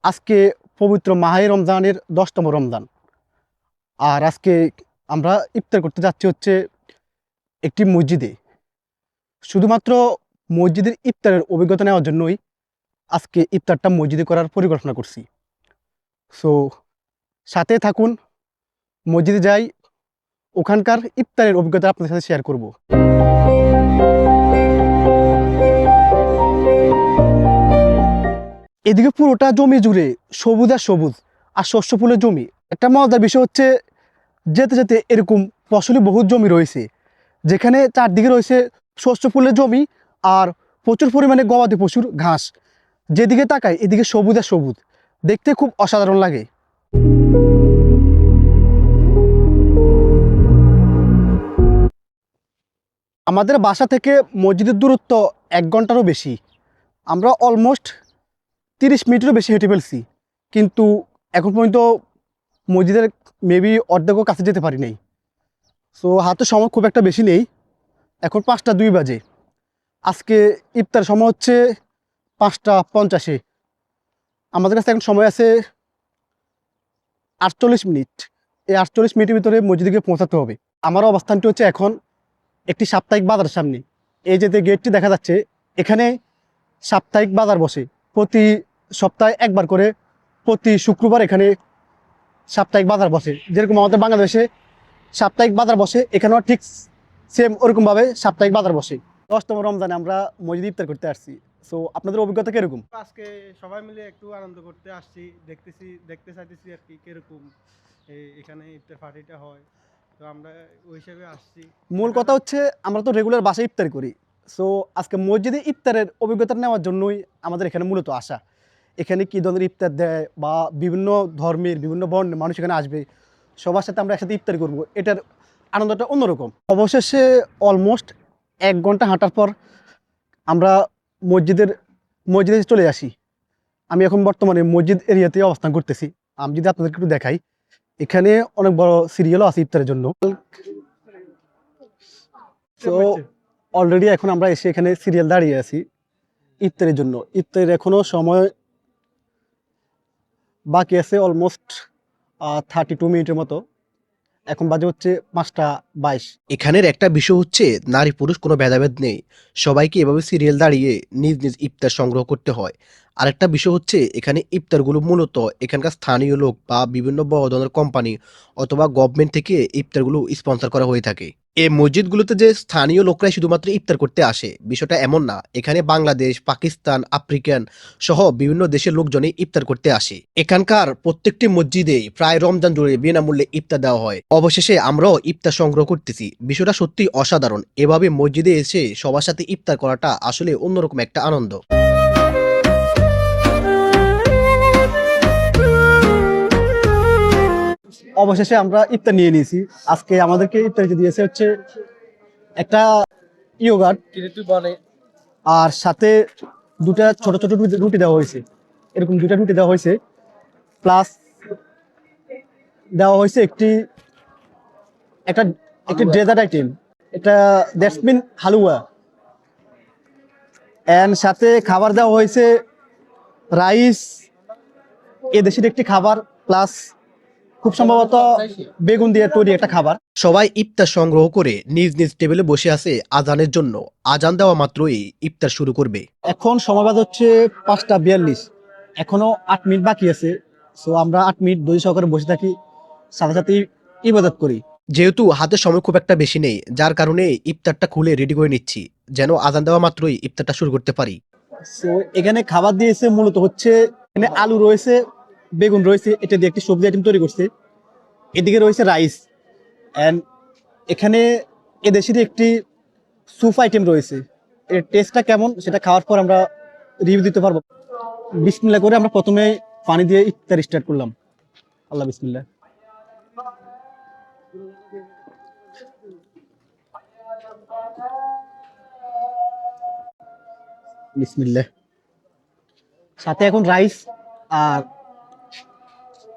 আজকে পবিত্র মাহে রমজানের 10তম রমজান। আর আজকে আমরা ইফতার করতে যাচ্ছি হচ্ছে একটি মসজিদে। শুধুমাত্র মসজিদের ইফতারের অভিজ্ঞতা নেওয়ার জন্যই আজকে ইফতারটা মসজিদে করার পরিকল্পনা করছি। সো সাথে থাকুন, মসজিদে যাই, ওখানকার ইফতারের অভিজ্ঞতা আপনাদের সাথে শেয়ার করব। এদিকে পুরোটা জমি জুড়ে সবুজ আর সবুজ, আর শস্য ফুলের জমি। একটা মজার বিষয় হচ্ছে যেতে যেতে এরকম ফসলি বহুত জমি রয়েছে, যেখানে চারদিকে রয়েছে শস্য ফুলের জমি আর প্রচুর পরিমাণে গবাদি পশুর ঘাস। যেদিকে তাকায় এদিকে সবুজ আর সবুজ, দেখতে খুব অসাধারণ লাগে। আমাদের বাসা থেকে মসজিদের দূরত্ব 1 ঘন্টারও বেশি। আমরা অলমোস্ট 30 মিনিটেরও বেশি হেঁটে ফেলছি, কিন্তু এখন পর্যন্ত মসজিদের মেবি অর্ধেকও কাছে যেতে পারি নাই। সো হাতে সময় খুব একটা বেশি নেই। এখন 5টা 2 বাজে। আজকে ইফতার সময় হচ্ছে 5টা 50। আমাদের কাছে এখন সময় আছে 48 মিনিট। এই 48 মিনিটের ভিতরে মসজিদে গিয়ে পৌঁছাতে হবে। আমার অবস্থানটি হচ্ছে এখন একটি সাপ্তাহিক বাজারের সামনে। এই যে গেটটি দেখা যাচ্ছে, এখানে সাপ্তাহিক বাজার বসে। প্রতি সপ্তাহে একবার করে প্রতি শুক্রবার এখানে সাপ্তাহিক বাজার বসে। যেরকম আমাদের বাংলাদেশে সাপ্তাহিক বাজার বসে, এখানেও ঠিক সেম ওরকমভাবে সাপ্তাহিক বাজার বসে। 10তম রমজানে আমরা মসজিদে ইফতার করতে আসছি। সো আপনাদের অভিজ্ঞতা কিরকম? আজকে সবাই মিলে একটু আনন্দ করতে আসছি, দেখতে চাইতেছি আর কি কিরকম এখানে ইফতার পার্টিটা হয়। তো আমরা ওই হিসাবে আসছি। মূল কথা হচ্ছে আমরা তো রেগুলার বাসায় ইফতার করি। সো আজকে মসজিদে ইফতারের অভিজ্ঞতা নেওয়ার জন্যই আমাদের এখানে মূলত আসা। এখানে কী ধরনের ইফতার দেয় বা বিভিন্ন ধর্মের বিভিন্ন বর্ণের মানুষ এখানে আসবে, সবার সাথে আমরা একসাথে ইফতার করব, এটার আনন্দটা অন্যরকম। অবশেষে অলমোস্ট 1 ঘন্টা হাঁটার পর আমরা মসজিদে চলে আসি। আমি এখন বর্তমানে মসজিদ এরিয়াতে অবস্থান করতেছি। আমি যদি আপনাদেরকে একটু দেখাই, এখানে অনেক বড় সিরিয়ালও আছে ইফতারের জন্য। তো অলরেডি এখন আমরা এসে এখানে সিরিয়াল দাঁড়িয়ে আছি ইফতারের জন্য। ইফতারের এখনো সময় বাকি আছে অলমোস্ট 32 মিনিটের মতো। এখন বাজে হচ্ছে 5টা 22। এখানের একটা বিষয় হচ্ছে নারী পুরুষ কোনো ভেদাভেদ নেই, সবাইকে এভাবে সিরিয়াল দাঁড়িয়ে নিজ নিজ ইফতার সংগ্রহ করতে হয়। আরেকটা বিষয় হচ্ছে এখানে ইফতারগুলো মূলত এখানকার স্থানীয় লোক বা বিভিন্ন বড় ধরনের কোম্পানি অথবা গভর্নমেন্ট থেকে ইফতারগুলো স্পন্সর করা হয়ে থাকে। এই মসজিদগুলোতে যে স্থানীয় লোকরাই শুধুমাত্র ইফতার করতে আসে বিষয়টা এমন না, এখানে বাংলাদেশ, পাকিস্তান, আফ্রিকান সহ বিভিন্ন দেশের লোকজনই ইফতার করতে আসে। এখানকার প্রত্যেকটি মসজিদে প্রায় রমজান জুড়ে বিনামূল্যে ইফতার দেওয়া হয়। অবশেষে আমরাও ইফতার সংগ্রহ করতেছি। বিষয়টা সত্যি অসাধারণ। এভাবে মসজিদে এসে সবার সাথে ইফতার করাটা আসলে অন্যরকম একটা আনন্দ। অবশেষে আমরা ইফতার নিয়ে নিয়েছি। আজকে আমাদেরকে ইফতারিতে দিয়েছে হচ্ছে একটা ইয়োগার্ট, আর সাথে 2টা ছোট ছোট রুটি দেওয়া হয়েছে। এরকম 2টা রুটি দেওয়া হয়েছে, প্লাস দেওয়া হয়েছে একটি ডেজার্ট আইটেম। এটা দ্যাটস মিন হালুয়া। অ্যান্ড সাথে খাবার দেওয়া হয়েছে রাইস, এদেশের একটি খাবার, প্লাস খুব সম্ভবত বেগুন দিয়ে তৈরি একটা খাবার। সবাই ইফতার সংগ্রহ করে নিজ নিজ টেবিলে বসে আছে আজানের জন্য। আজান দেওয়া মাত্রই ইফতার শুরু করবে। এখন সময় বাদ হচ্ছে 5টা 42। এখনো 8 মিনিট বাকি আছে। সো আমরা 8 মিনিট ধৈর্য সহকারে বসে থাকি, সাথে সাথে ইবাদত করি। যেহেতু হাতে সময় খুব একটা বেশি নেই, যার কারণে ইফতারটা খুলে রেডি করে নিচ্ছি, যেন আজান দেওয়া মাত্রই ইফতারটা শুরু করতে পারি। সো এখানে খাবার দিয়েছে মূলত হচ্ছে এখানে আলু রয়েছে, বেগুন রয়েছে, এটা দিয়ে একটি সবজি আইটেম তৈরি করছে। এদিকে রয়েছে রাইস, অ্যান্ড এখানে এদেশেরই একটি স্যুপ আইটেম রয়েছে। এর টেস্টটা কেমন সেটা খাওয়ার পর আমরা রিভিউ দিতে পারবো। বিসমিল্লাহ করে আমরা প্রথমে পানি দিয়ে ইফতার স্টার্ট করলাম। আল্লাহ বিসমিল্লাহ। বিসমিল্লাহ। সাথে এখন রাইস আর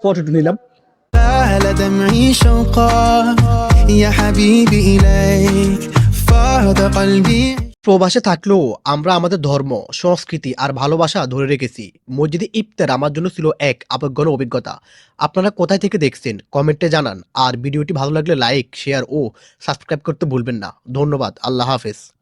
পটেটো নিলাম। سال دمعي شوقا يا حبيبي إليك فاض قلبي প্রবাসে থাকলেও আমরা আমাদের ধর্ম, সংস্কৃতি আর ভালোবাসা ধরে রেখেছি। মসজিদে ইফতার আমার জন্য ছিল এক আবেগঘন অভিজ্ঞতা। আপনারা কোথায় থেকে দেখছেন কমেন্টে জানান। আর ভিডিওটি ভালো লাগলে লাইক, শেয়ার ও সাবস্ক্রাইব করতে ভুলবেন না। ধন্যবাদ। আল্লাহ হাফেজ।